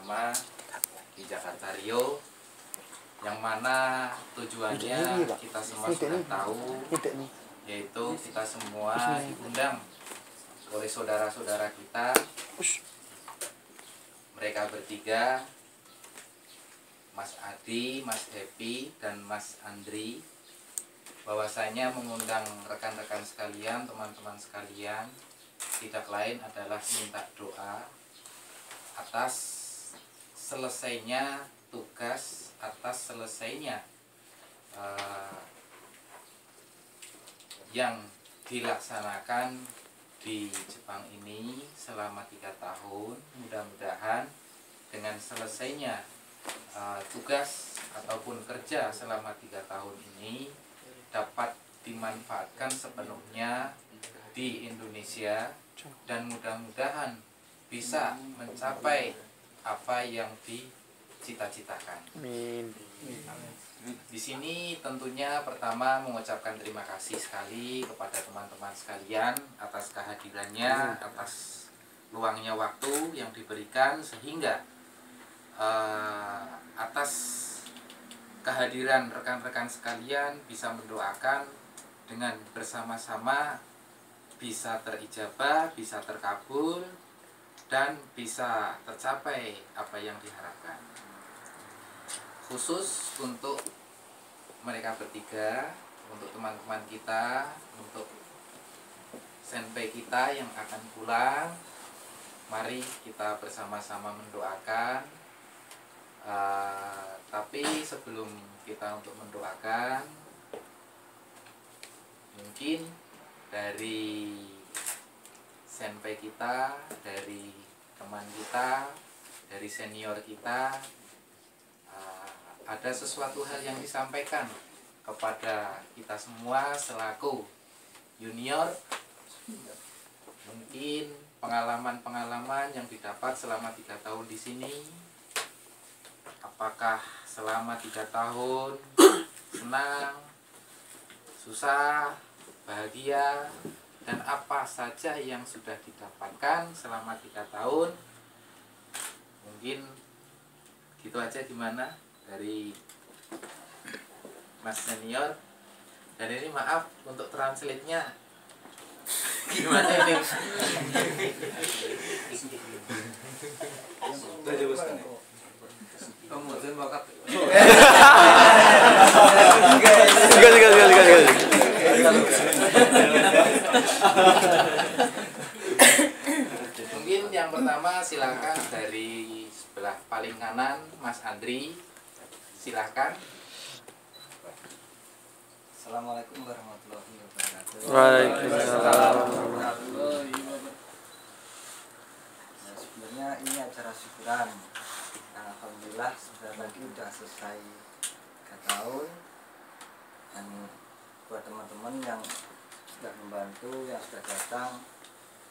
bersama di Jakarta Rio, yang mana tujuannya kita semua sudah tahu, yaitu kita semua diundang oleh saudara-saudara kita. Mereka bertiga, Mas Adi, Mas Happy, dan Mas Andri, bahwasanya mengundang rekan-rekan sekalian, teman-teman sekalian, tidak lain adalah minta doa atas selesainya tugas, atas selesainya yang dilaksanakan di Jepang ini selama 3 tahun. Mudah-mudahan dengan selesainya tugas ataupun kerja selama 3 tahun ini dapat dimanfaatkan sepenuhnya di Indonesia, dan mudah-mudahan bisa mencapai apa yang dicita-citakan. Amin. Di sini tentunya pertama mengucapkan terima kasih sekali kepada teman-teman sekalian atas kehadirannya, atas luangnya waktu yang diberikan, sehingga atas kehadiran rekan-rekan sekalian bisa mendoakan dengan bersama-sama bisa terijabah, bisa terkabul, dan bisa tercapai apa yang diharapkan. Khusus untuk mereka bertiga, untuk teman-teman kita, untuk senpai kita yang akan pulang, mari kita bersama-sama mendoakan. Tapi sebelum kita untuk mendoakan, mungkin dari senpai kita, dari teman kita, dari senior kita, ada sesuatu hal yang disampaikan kepada kita semua selaku junior. Mungkin pengalaman-pengalaman yang didapat selama 3 tahun di sini, apakah selama 3 tahun senang, susah, bahagia, dan apa saja yang sudah didapatkan selama 3 tahun. Mungkin gitu aja, gimana dari Mas senior. Dan ini maaf untuk translate-nya gimana ini? Mungkin yang pertama silakan dari sebelah paling kanan, Mas Andri, silakan. Assalamualaikum warahmatullahi wabarakatuh. Waalaikumsalam. Nah, sebenarnya ini acara syukuran. Alhamdulillah sebentar lagi sudah selesai 3 tahun. Dan buat teman-teman yang sudah membantu, yang sudah datang,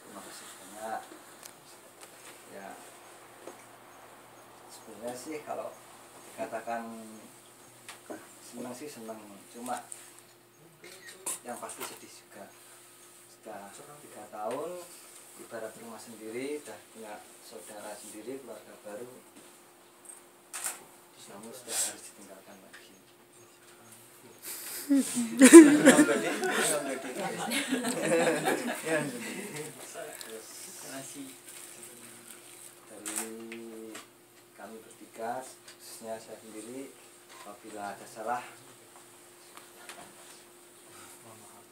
terima kasih banyak. Ya, sebenarnya sih kalau dikatakan senang sih senang, cuma yang pasti sedih juga. Sudah 3 tahun ibarat rumah sendiri, sudah punya saudara sendiri, keluarga baru, namun sudah harus ditinggalkan lagi. Dari kami bertiga, khususnya saya sendiri, apabila ada salah,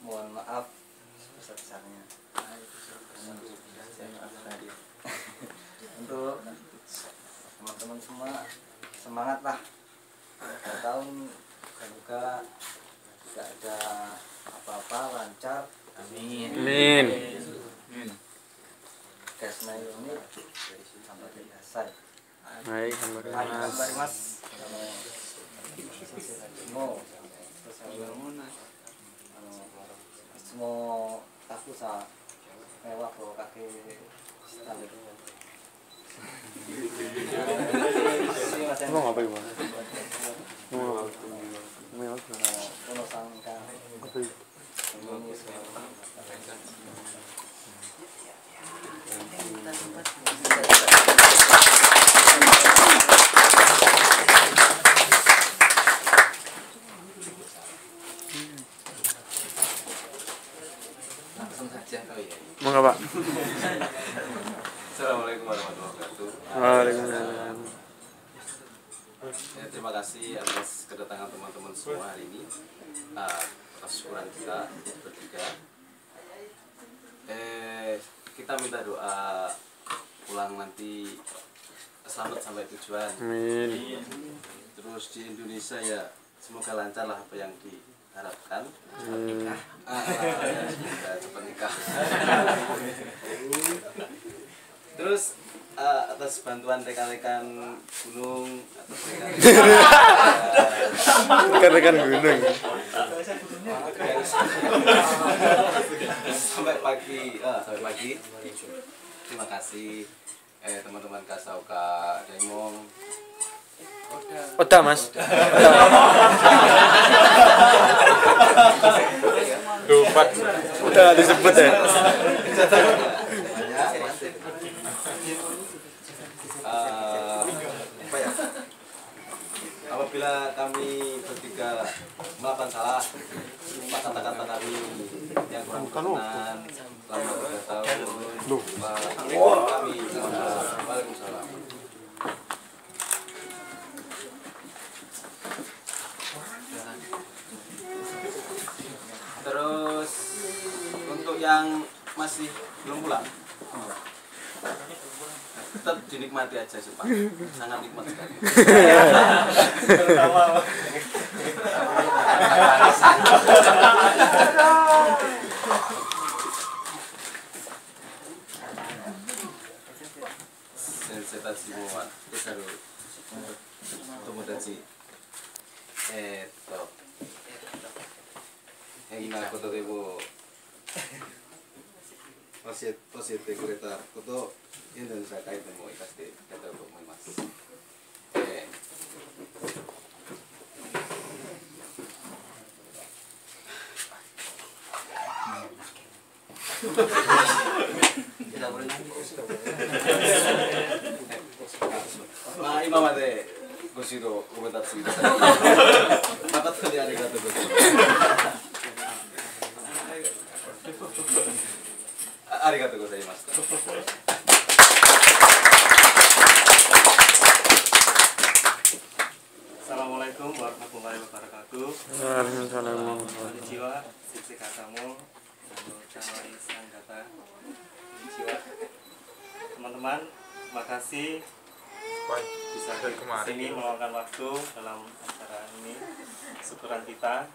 mohon maaf sebesar-besarnya. Untuk teman-teman semua, semangatlah. 3 tahun semoga tidak ada apa-apa, lancar. Amin. Amin. Gasnya ini sampai selesai. Baik, Sampai mas. Semua aku sa mewah kalau kaki standar. Mau ngapain bang? Mau Kalau sangka ini Waalaikumsalam. Ya, terima kasih atas kedatangan teman-teman semua hari ini. Atas syukuran kita bertiga. Kita minta doa pulang nanti selamat sampai tujuan. Amin. Terus di Indonesia ya semoga lancar lah apa yang diharapkan. Semoga cepat nikah. Terus atas bantuan rekan-rekan gunung atau Rekan-rekan gunung. sampai pagi. Terima kasih teman-teman Kasauka Daimong. Oda mas. Lupa. Udah disebut ya. Apabila kami bertiga melakukan salah, kata-kata kami yang kurang berkenan selama 3 tahun, kami Waalaikumsalam. Terus untuk yang masih belum pulang, tetap dinikmati aja sih Pak, sangat nikmat sekali. Sensitasi muat, kesaru, tomodachi,今ことでも教えてくれたことをインドネシア会でも生かしていきたいと思います。まあ今までご指導ご鞭撻いただき誠にありがとうございます。ありがとうございました。Assalamualaikum warahmatullahi wabarakatuh. Waalaikumsalam. Konnichiwa, siksi katamu, kawai sanggata. Konnichiwa. Teman-teman, terima kasih bisa ke sini meluangkan waktu dalam acara ini. Syukuran kita.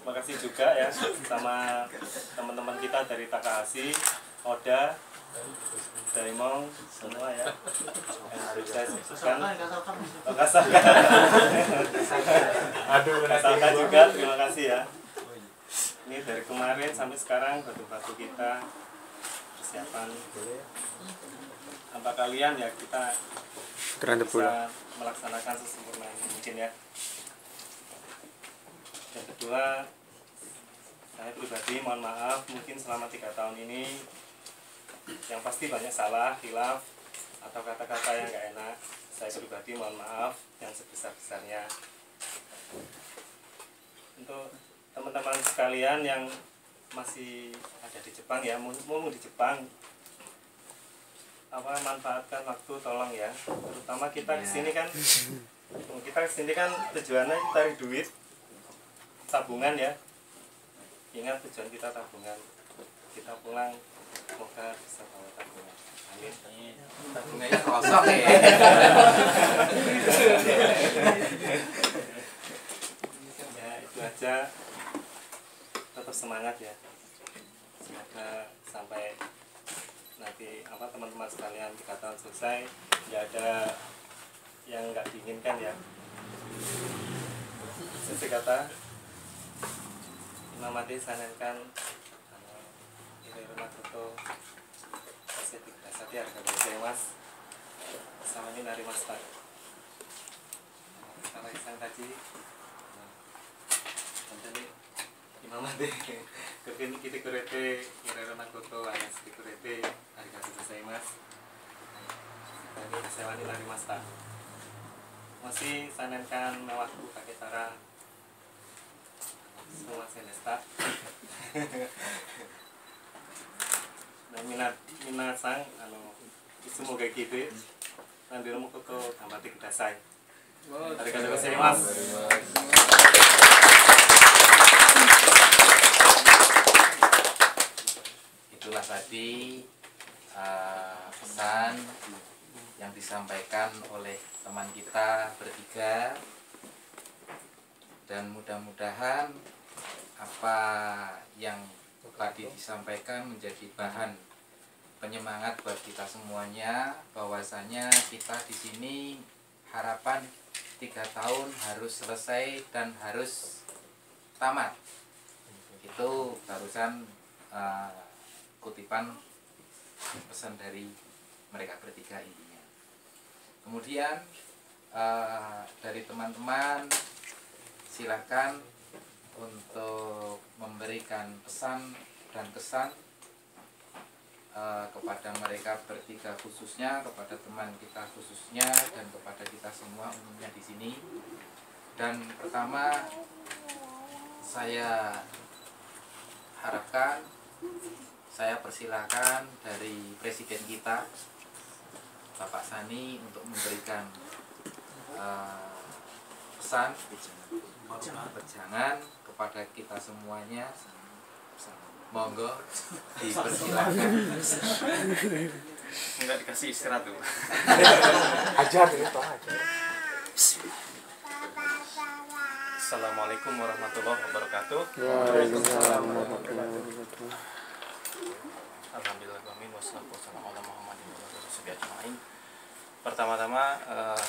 Terima kasih juga ya sama teman-teman kita dari Takahashi, Oda, Daimong, semua ya yang harus saya sebutkan. Kasauka juga, terima kasih ya. Ini dari kemarin sampai sekarang batu-batu kita persiapan tanpa kalian ya kita bisa melaksanakan sesempurna ini mungkin ya. Yang kedua, saya pribadi mohon maaf mungkin selama 3 tahun ini yang pasti banyak salah, khilaf atau kata-kata yang gak enak. Saya pribadi mohon maaf yang sebesar-besarnya. Untuk teman-teman sekalian yang masih ada di Jepang ya, mau di Jepang, manfaatkan waktu tolong ya. Terutama kita kesini kan, tujuannya cari duit. Tabungan ya, ingat tujuan kita tabungan. Kita pulang semoga bisa bawa tabungan. Amin. Tabungannya kosong ya. Ya itu aja. Tetap semangat ya. Semoga sampai nanti teman-teman sekalian 3 tahun selesai, nggak ada yang nggak diinginkan ya. Sesi kata. Namade sanenkan rumah foto estetik dasar harga gozaimasu sama ini narimashita. Kalau isang kaji konten imamade kekini kita kurete rumah foto estetik kurete harga gozaimasu. Tadi sewa ini narimashita. Masih sanenkan mewahku pakai cara semua senesta. Minat sang semoga gitu. Nanti kamu kok gambar kudasai. Arigatou gozaimasu. Itulah tadi pesan yang disampaikan oleh teman kita bertiga, dan mudah-mudahan apa yang tadi disampaikan menjadi bahan penyemangat buat kita semuanya, bahwasanya kita di sini harapan 3 tahun harus selesai dan harus tamat. Itu barusan kutipan pesan dari mereka bertiga intinya. Kemudian dari teman-teman silakan untuk memberikan pesan dan kesan kepada mereka bertiga khususnya, kepada teman kita khususnya, dan kepada kita semua umumnya di sini. Dan pertama, saya harapkan, saya persilakan dari Presiden kita, Bapak Sani, untuk memberikan pesan berjangan kepada kita semuanya. Monggo dipersilakan. Enggak dikasih istirahat tuh. Ajar itu aja. Assalamualaikum warahmatullahi wabarakatuh. Waalaikumsalam warahmatullahi wabarakatuh. Alhamdulillah, amin, wassalatu wassalamu ala Muhammadin wa ala alihi ajmain. Pertama-tama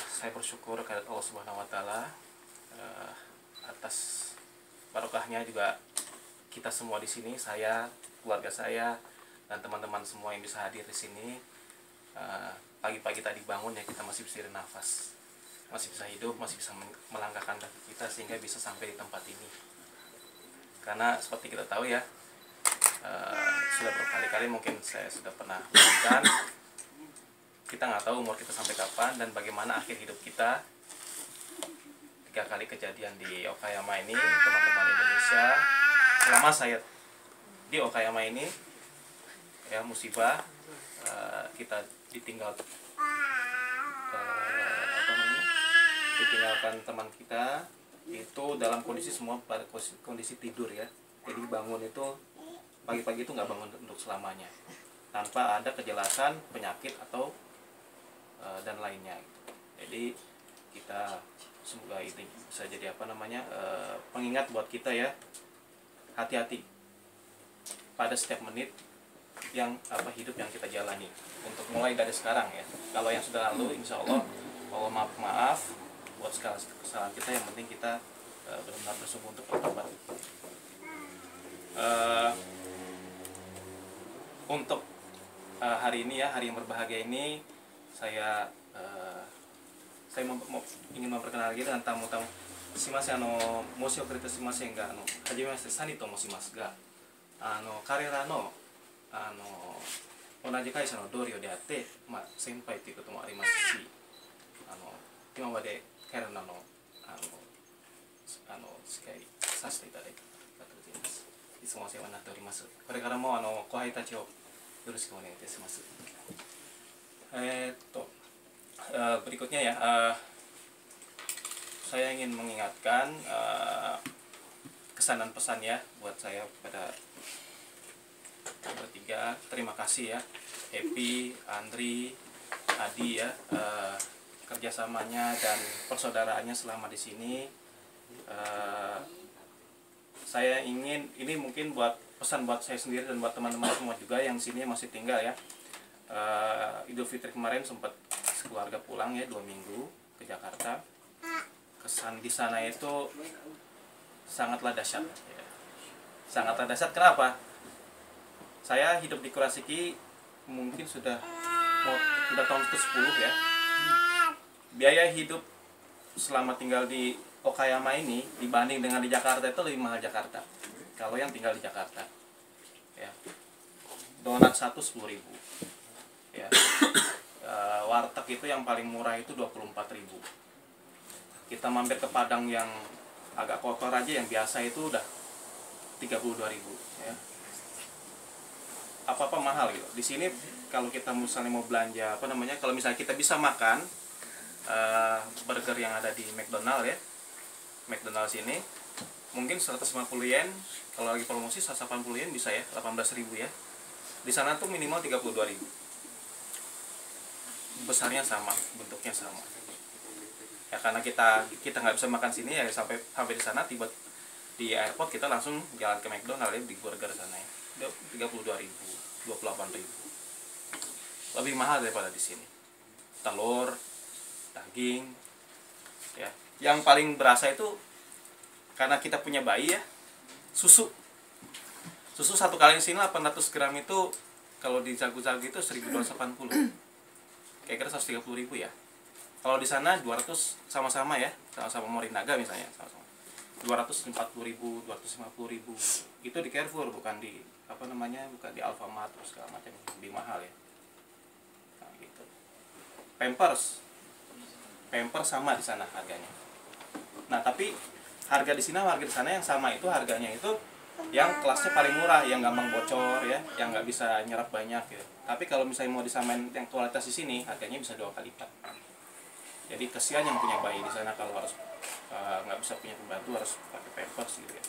saya bersyukur kepada Allah Subhanahu wa taala atas barokahnya juga kita semua di sini, saya, keluarga saya, dan teman-teman semua yang bisa hadir di sini. Pagi-pagi tadi bangun ya kita masih bisa bernafas, masih bisa hidup, masih bisa melangkahkan kaki kita sehingga bisa sampai di tempat ini. Karena seperti kita tahu ya, sudah berkali-kali mungkin saya sudah pernah bilang, kita nggak tahu umur kita sampai kapan dan bagaimana akhir hidup kita. 3 kali kejadian di Okayama ini, teman-teman Indonesia, selama saya di Okayama ini ya, musibah, kita ditinggalkan teman kita itu dalam kondisi semua pada kondisi tidur ya. Jadi bangun itu pagi-pagi itu nggak bangun untuk selamanya, tanpa ada kejelasan penyakit atau dan lainnya. Jadi kita semoga ini bisa jadi pengingat buat kita ya, hati-hati pada setiap menit yang hidup yang kita jalani, untuk mulai dari sekarang ya. Kalau yang sudah lalu, insya Allah maaf buat segala kesalahan kita. Yang penting kita benar-benar bersungguh untuk bertobat. Untuk hari ini ya, hari yang berbahagia ini, saya ingin memperkenalkan diri dengan tamu-tamu. Shimasen, moshi okurete shimasen ga, hajimemashite, Sani to moshimasu ga, karera no 同じ会社の同僚であって、先輩ということもありますし、今まで彼らの付き合いさせていただいてありがとうございます。いつもお世話になっております。これからも後輩たちをよろしくお願いいたします。berikutnya ya, saya ingin mengingatkan kesan dan pesan ya buat saya pada bertiga. Terima kasih ya Happy, Andri, Adi ya, kerjasamanya dan persaudaraannya selama di sini. Saya ingin, ini mungkin buat pesan buat saya sendiri dan buat teman-teman semua juga yang sini masih tinggal ya. Idul Fitri kemarin sempat keluarga pulang ya 2 minggu ke Jakarta. Kesan di sana itu sangatlah dahsyat ya. Sangatlah dahsyat. Kenapa? Saya hidup di Kurashiki mungkin sudah tahun ke-10 ya. Biaya hidup selama tinggal di Okayama ini dibanding dengan di Jakarta itu lebih mahal Jakarta. Kalau yang tinggal di Jakarta ya, donat 10.000 ya. Warteg itu yang paling murah itu 24.000. Kita mampir ke Padang yang agak kotor aja yang biasa itu udah 32.000 ya. apa-apa mahal gitu. Di sini kalau kita misalnya mau belanja apa namanya, kalau misalnya kita bisa makan burger yang ada di McDonald ya, McDonald sini mungkin 150 yen, kalau lagi promosi 180 yen bisa ya, 18.000 ya. Di sana tuh minimal 32.000. Besarnya sama, bentuknya sama. Ya karena kita nggak bisa makan sini ya, sampai di sana tiba di airport kita langsung jalan ke McDonald ya, di burger sana ya. 32.000, 28.000. Lebih mahal daripada di sini. Telur, daging, ya. Yang paling berasa itu karena kita punya bayi ya, susu satu kali sini 800 gram itu kalau di jago-jago itu 1.280, kira-kira 130.000 ya. Kalau di sana 200 sama-sama ya, sama-sama Morinaga misalnya, sama-sama 240.000, 250.000 itu di Carrefour, bukan di apa namanya, bukan di Alfamart terus segala macam, lebih mahal ya. Nah, gitu. Pampers sama di sana harganya. Nah tapi harga di sini harga di sana yang sama itu harganya itu yang kelasnya paling murah, yang gampang bocor ya, yang nggak bisa nyerap banyak gitu. Tapi kalau misalnya mau disamain yang kualitas di sini harganya bisa 2 kali lipat. Jadi kesian yang punya bayi di sana kalau harus nggak bisa punya pembantu, harus pakai pampers gitu ya.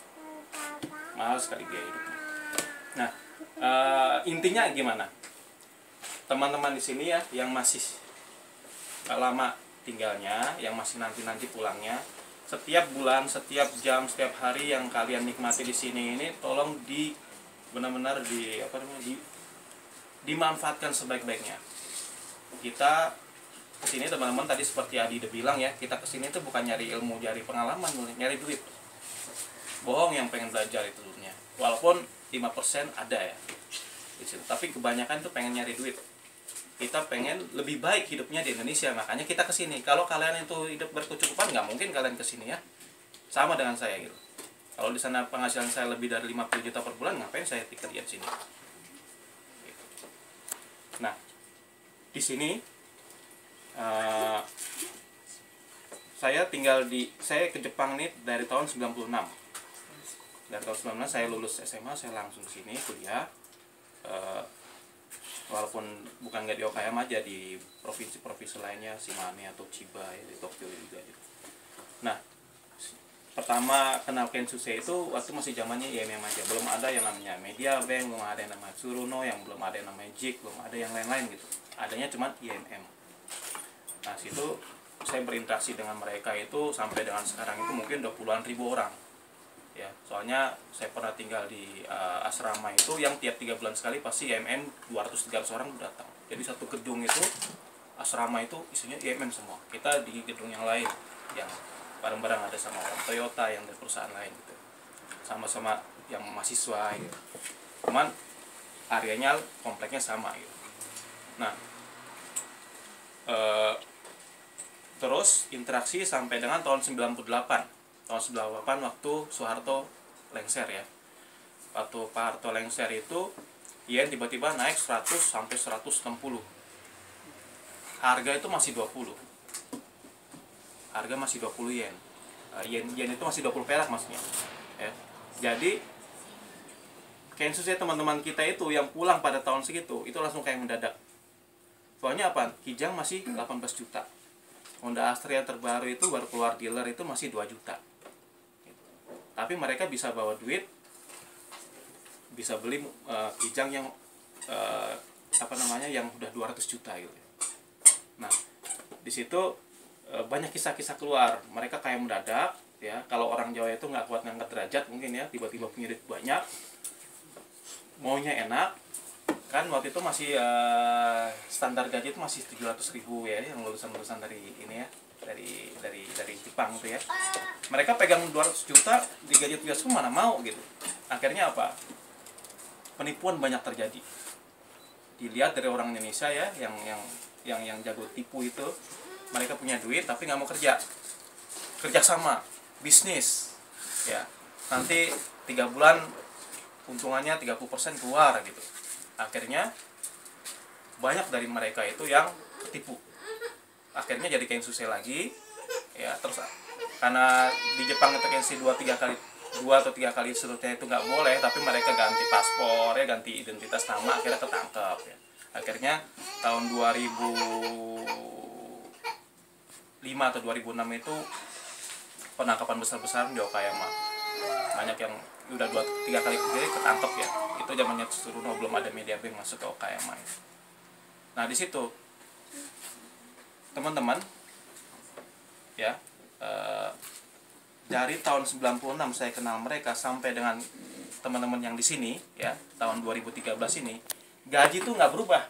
Mahal sekali biaya hidupnya. Nah intinya gimana? Teman-teman di sini ya yang masih lama tinggalnya, yang masih nanti pulangnya, setiap bulan, setiap jam, setiap hari yang kalian nikmati di sini ini tolong benar-benar dimanfaatkan sebaik-baiknya. Kita kesini teman-teman, tadi seperti Adi udah bilang ya, kita kesini tuh bukan nyari ilmu, nyari pengalaman, nyari duit. Bohong yang pengen belajar itu dulunya. Walaupun 5% ada ya di situ, tapi kebanyakan tuh pengen nyari duit. Kita pengen lebih baik hidupnya di Indonesia, makanya kita kesini. Kalau kalian itu hidup berkecukupan, nggak mungkin kalian kesini ya. Sama dengan saya gitu. Kalau di sana penghasilan saya lebih dari 50 juta per bulan, ngapain saya kerja di sini? Gitu. Nah, di sini saya ke Jepang nih dari tahun 96. Dari tahun 96 saya lulus SMA, saya langsung sini kuliah. Walaupun bukan nggak di Okayama aja, di provinsi-provinsi lainnya, Shimane atau Chiba ya, di Tokyo juga gitu. Nah, pertama kenal Kensuse itu waktu masih zamannya IMM aja, belum ada yang namanya Media Bank, belum ada yang namanya Tsuruno, yang belum ada yang namanya JIK, belum ada yang lain-lain gitu. Adanya cuma IMM. Nah, situ saya berinteraksi dengan mereka itu sampai dengan sekarang itu mungkin 20-an ribu orang. Ya, soalnya saya pernah tinggal di asrama itu yang tiap 3 bulan sekali pasti IMM 200-300 orang datang. Jadi satu gedung itu asrama itu isinya IMM semua. Kita di gedung yang lain yang bareng-bareng ada sama orang Toyota, yang dari perusahaan lain gitu. Sama-sama yang mahasiswa gitu. Cuman areanya, kompleknya sama gitu. Nah, terus interaksi sampai dengan tahun 98. Tahun 98 waktu Soeharto lengser ya. Waktu Pak Harto lengser itu yen tiba-tiba naik 100 sampai 160. Harga itu masih 20. Harga masih 20 yen. Yen itu masih 20 perak maksudnya. Ya. Jadi Kensuse teman-teman kita itu yang pulang pada tahun segitu itu langsung kayak mendadak. Soalnya apa? Kijang masih 18 juta. Honda Astrea terbaru itu baru keluar dealer itu masih 2 juta. Tapi mereka bisa bawa duit, bisa beli kijang yang yang udah 200 juta gitu. Nah, di situ banyak kisah-kisah keluar. Mereka kayak mendadak ya. Kalau orang Jawa itu nggak kuat ngangkat derajat mungkin ya, tiba-tiba punya duit banyak, maunya enak. Kan waktu itu masih standar gaji itu masih 700.000 ya, yang lulusan-lulusan dari ini ya, dari Jepang tuh ya. Mereka pegang 200 juta di gaji 700 mana mau gitu. Akhirnya apa? Penipuan banyak terjadi. Dilihat dari orang Indonesia ya, yang jago tipu itu, mereka punya duit tapi nggak mau kerja sama, bisnis ya. Nanti 3 bulan untungannya 30% keluar gitu. Akhirnya banyak dari mereka itu yang ketipu. Akhirnya jadi Kensuse lagi ya. Terus karena di Jepang itu Kensuse 2-3 kali 2 atau 3 kali seterusnya itu nggak boleh, tapi mereka ganti paspor ya, ganti identitas nama, akhirnya ketangkep ya. Akhirnya tahun 2005 atau 2006 itu penangkapan besar-besaran di Okayama. Banyak yang udah 2-3 kali ketangkep ya. Itu zamannya Tsuruno, belum ada media bank masuk ke Okayama ya. Nah di situ teman-teman ya, dari tahun 96 saya kenal mereka sampai dengan teman-teman yang di sini ya, tahun 2013 ini gaji tuh nggak berubah.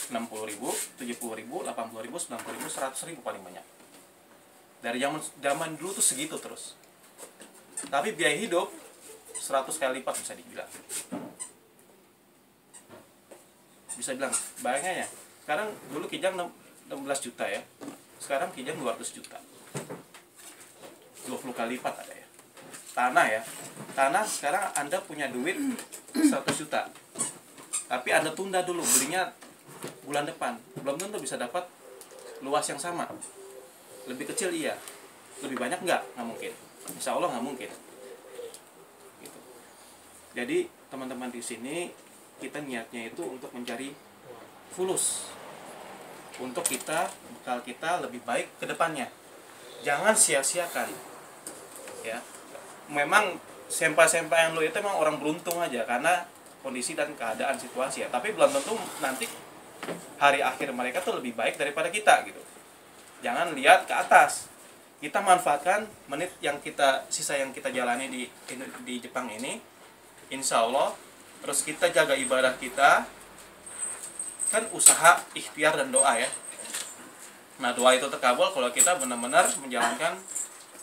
60.000, 70.000, 80.000, 90.000, 100.000 paling banyak. Dari zaman dulu tuh segitu terus. Tapi biaya hidup 100 kali lipat bisa dibilang. Bisa bilang, bayangnya ya. Sekarang dulu Kijang 16 juta ya. Sekarang Kijang 200 juta. 20 kali lipat ada ya. Tanah ya. Tanah sekarang Anda punya duit 100 juta. Tapi Anda tunda dulu belinya bulan depan. Belum tentu bisa dapat luas yang sama. Lebih kecil iya. Lebih banyak enggak? Nggak mungkin. Insya Allah nggak mungkin. Gitu. Jadi teman-teman di sini kita niatnya itu untuk mencari fulus. Untuk bekal kita lebih baik ke depannya. Jangan sia-siakan. Ya. Memang sempa-sempa yang lo itu memang orang beruntung aja karena kondisi dan keadaan situasi ya. Tapi belum tentu nanti hari akhir mereka tuh lebih baik daripada kita gitu. Jangan lihat ke atas. Kita manfaatkan menit yang sisa yang kita jalani di Jepang ini, insya Allah. Terus kita jaga ibadah kita, kan usaha, ikhtiar dan doa ya. Nah doa itu terkabul kalau kita benar-benar menjalankan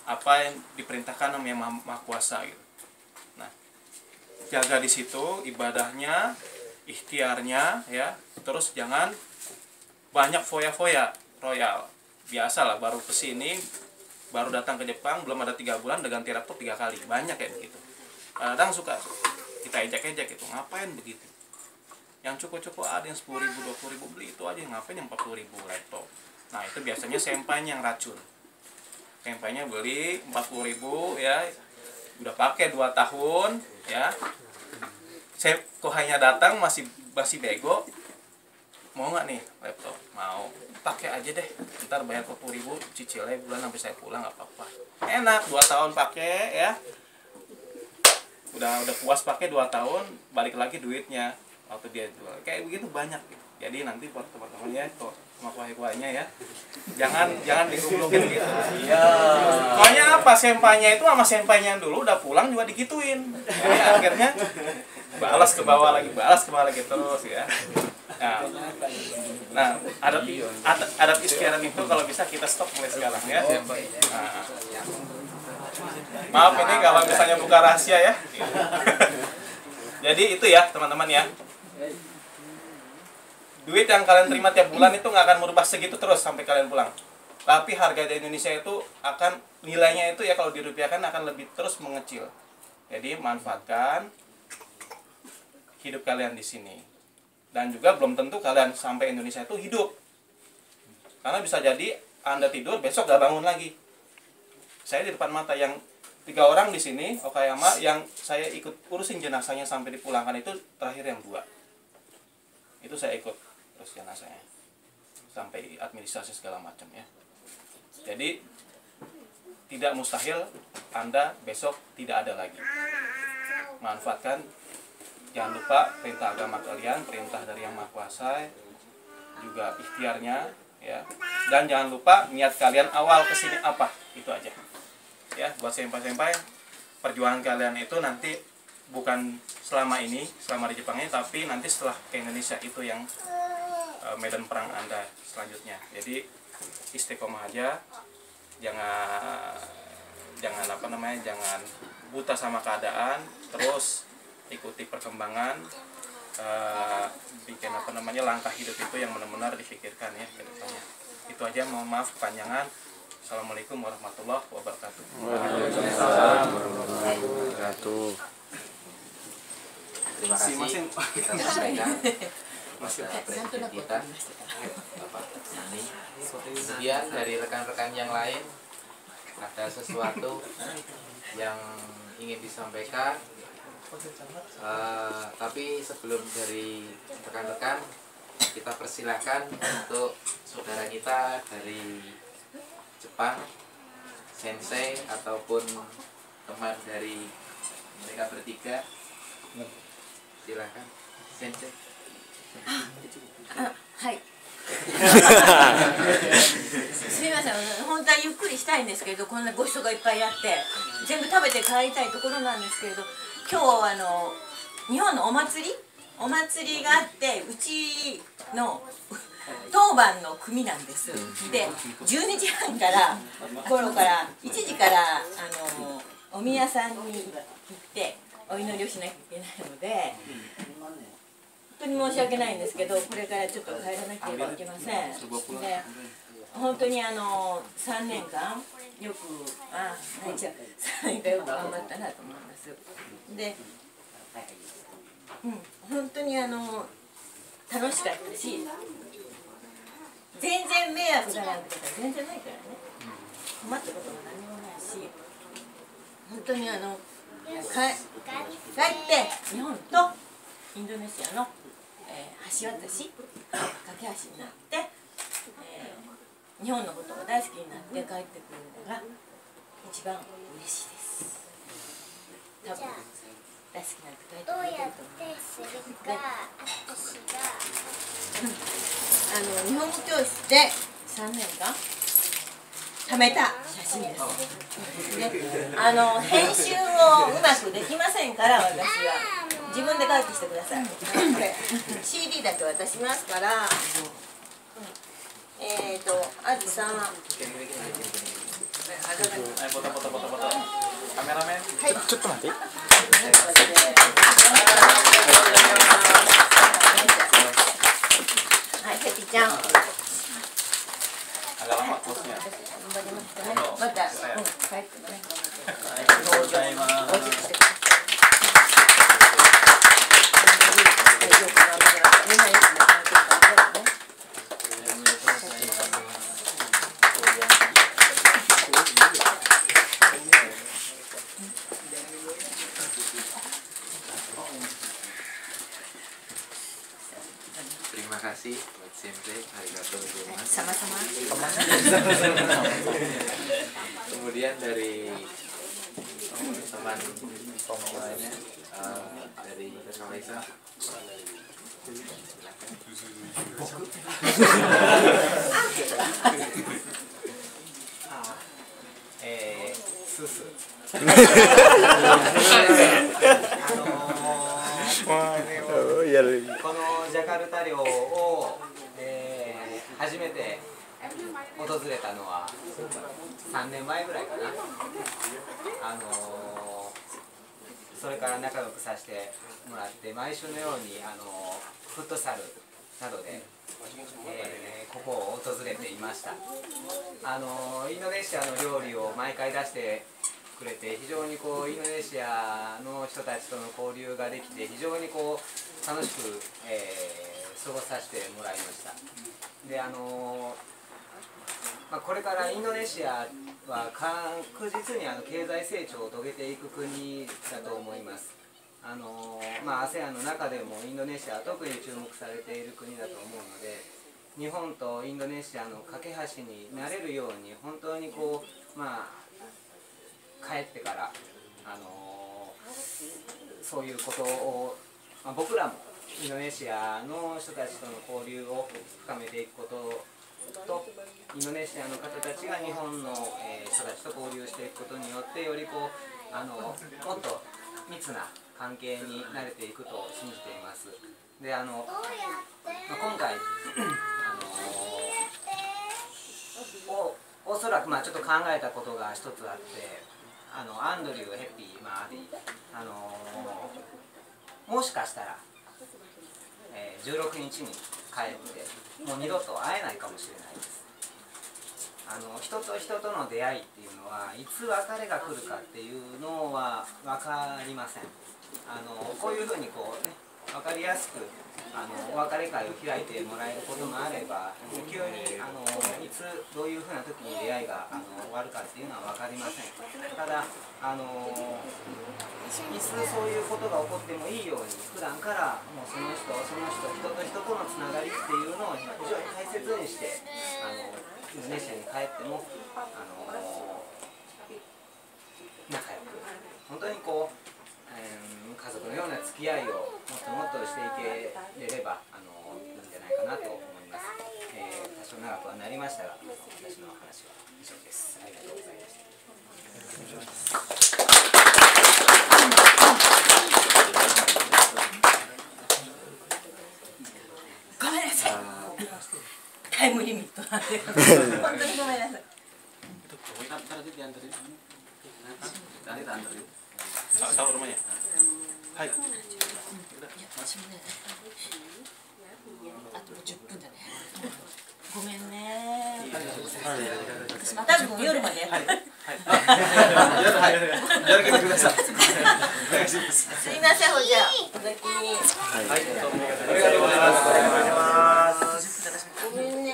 apa yang diperintahkan sama Yang Maha Kuasa gitu. Nah jaga di situ ibadahnya, ikhtiarnya ya. Terus jangan banyak foya-foya royal. Biasalah baru kesini, baru datang ke Jepang, belum ada 3 bulan udah ganti laptop 3 kali. Banyak kayak begitu. Kadang suka kita ejek-ejek gitu, ngapain begitu? Yang cukup-cukup ada yang 10.000, 20.000 beli itu aja, ngapain yang 40.000 laptop? Nah itu biasanya senpainya yang racun. Senpainya beli 40.000 ya, udah pakai 2 tahun ya. Kohainya datang masih bego, mau nggak nih laptop? Mau. Pakai aja deh, ntar bayar 40.000 cicilnya bulan sampai saya pulang nggak apa-apa. Enak 2 tahun pakai ya, udah puas pakai 2 tahun, balik lagi duitnya waktu dia jual. Kayak begitu banyak gitu. Jadi nanti buat teman-teman ya, kok sama kuahnya ya, jangan digublokin gitu. Iya. Soalnya apa, senpainya itu sama senpainya yang dulu udah pulang juga digituin. Ya, akhirnya balas ke bawah lagi terus ya. Nah, adat istiadat itu kalau bisa kita stop mulai sekarang ya. Nah, maaf ini kalau misalnya buka rahasia ya. Jadi itu ya teman-teman ya. Duit yang kalian terima tiap bulan itu nggak akan merubah segitu terus sampai kalian pulang. Tapi harga di Indonesia itu akan nilainya itu ya kalau dirupiahkan akan lebih terus mengecil. Jadi manfaatkan hidup kalian di sini. Dan juga belum tentu kalian sampai Indonesia itu hidup. Karena bisa jadi Anda tidur, besok gak bangun lagi. Saya di depan mata yang 3 orang di sini, Okayama, yang saya ikut urusin jenazahnya sampai dipulangkan itu terakhir yang 2. Itu saya ikut terus jenazahnya. Sampai administrasi segala macam ya. Jadi, tidak mustahil Anda besok tidak ada lagi. Manfaatkan. Jangan lupa perintah agama kalian, perintah dari Yang Maha Kuasa, juga ikhtiarnya, ya. Dan jangan lupa niat kalian awal kesini apa, itu aja. Ya, buat senpai-senpai, perjuangan kalian itu nanti bukan selama di Jepang ini, tapi nanti setelah ke Indonesia itu yang medan perang Anda selanjutnya. Jadi istiqomah aja, jangan buta sama keadaan, terus ikuti perkembangan, bikin langkah hidup itu yang benar-benar difikirkan ya ke depannya. Itu aja, mohon maaf kepanjangan. Assalamualaikum warahmatullahi wabarakatuh. Waalaikumsalam warahmatullahi wabarakatuh. Terima kasih kita sampaikan presiden kita Bapak Nani. Kemudian dari rekan-rekan yang lain ada sesuatu yang ingin disampaikan. Tapi sebelum dari rekan-rekan, kita persilakan untuk saudara kita dari Jepang, sensei ataupun teman dari mereka bertiga. Silakan, sensei. はいすみません、本当はゆっくりしたいんですけど、こんなご人がいっぱいあって全部食べて帰りたいところなんですけれど、今日日本のお祭りがあって、うちの当番の組なんです。で、12時半から頃から1時からお宮さんに行ってお祈りをしなきゃいけないので、本当に申し訳ないんですけど、これからちょっと帰らなければいけません。で、本当に3年間よく3年間よく頑張ったなと思います。で、本当に楽しかったし、全然迷惑だなんてことは全然ないからね、困ったことも何もないし、本当に帰って日本とインドネシアの、橋渡し架け橋になって、日本のことが大好きになって帰ってくるのが一番嬉しいです。多分大好きになって帰ってくれると思います。日本語教室で3年間貯めた写真です。で、編集をうまくできませんから、私は自分で書いてきてください。これ CD だけ渡しますから、あずさん、はい、ちょっと待って。はい、ヘピちゃん。agak lama kosnya. また、帰ってね。ありがとうございます。Terima kasih buat sensei, arigatou gozaimasu. Sama-sama. Kemudian dari teman lainnya, dari Kawaisa. Susu このジャカルタ寮を、初めて訪れたのは3年前ぐらいかな。それから仲良くさせてもらって、毎週のようにフットサルなどで、ここを訪れていました。インドネシアの料理を毎回出してくれて、非常にインドネシアの人たちとの交流ができて、非常に楽しく、過ごさせてもらいました。で、これからインドネシアは確実に経済成長を遂げていく国だと思います。ASEAN の中でもインドネシアは特に注目されている国だと思うので、日本とインドネシアの架け橋になれるように、本当に帰ってからそういうことを、僕らもインドネシアの人たちとの交流を深めていくことと、インドネシアの方たちが日本の人たちと交流していくことによって、よりもっと密な関係に慣れていくと信じています。で、今回おそらくちょっと考えたことが一つあって、アンドリュー、ヘッピー、アディ、もしかしたら、16日に帰ってもう二度と会えないかもしれないです。人と人との出会いっていうのはいつ別れが来るかっていうのは分かりません。こういうふうに分かりやすくお別れ会を開いてもらえることもあれば、急に一つどういうふうな時に出会いが終わるかっていうのは分かりません。ただいつそういうことが起こってもいいように普段からもうその人と人とのつながりっていうのを非常に大切にしてインドネシアに帰っても仲良く本当にこう、家族のような付き合いをもっともっとしていけれればいいんじゃないかなと思います。多少長くはなりましたが、私の話は以上です。ありがとうございました。ごめんなさい。タイムリミットなんで本当にごめんなさい。Tahu rumahnya? Hai. あと10分だね。ごめんね。私また夜までやって。すいません、ほじゃあお先に。はい、どうもありがとうございます。ごめんね。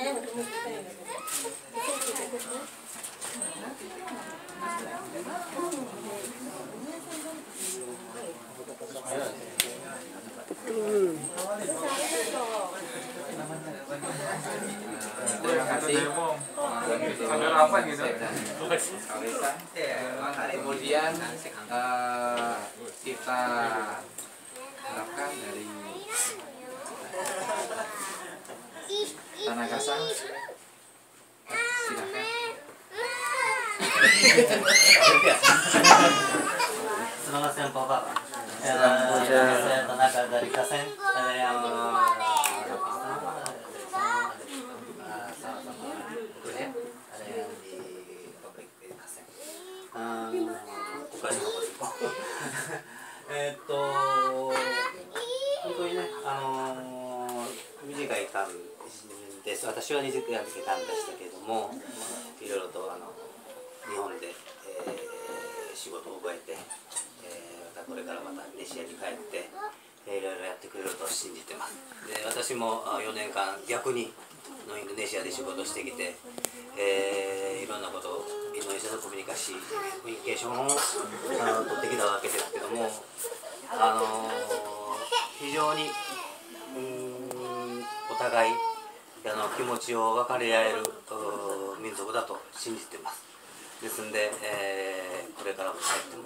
Terima kasih. Kemudian kita harapkan dari Tanaka-san, silakan. Selamat siang Bapak. Saya Tanaka dari Kasen. Yang本当にね、短い間です。私は短い間でしたけれども、いろいろと日本で、仕事を覚えて、またこれからまたネシアに帰って、いろいろやってくれると信じてます。で、私も4年間逆にインドネシアで仕事してきて、いろんなことをインドネシアのコミュニケーションを取ってきたわけですけども、非常にお互い気持ちを分かり合える民族だと信じてます。ですんで、これからも帰っても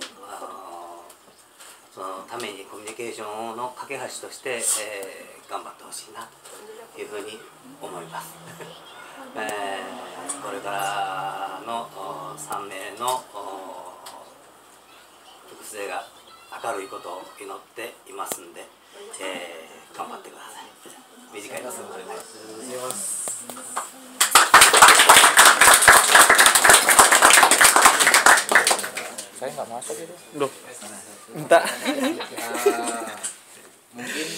そのためにコミュニケーションの架け橋として、頑張ってほしいなというふうに思います。これからの3名の複製が明るいことを祈っていますんで、頑張ってください。短いです。ありがとうございます。Saya nggak masuk itu. Loh, minta. Mungkin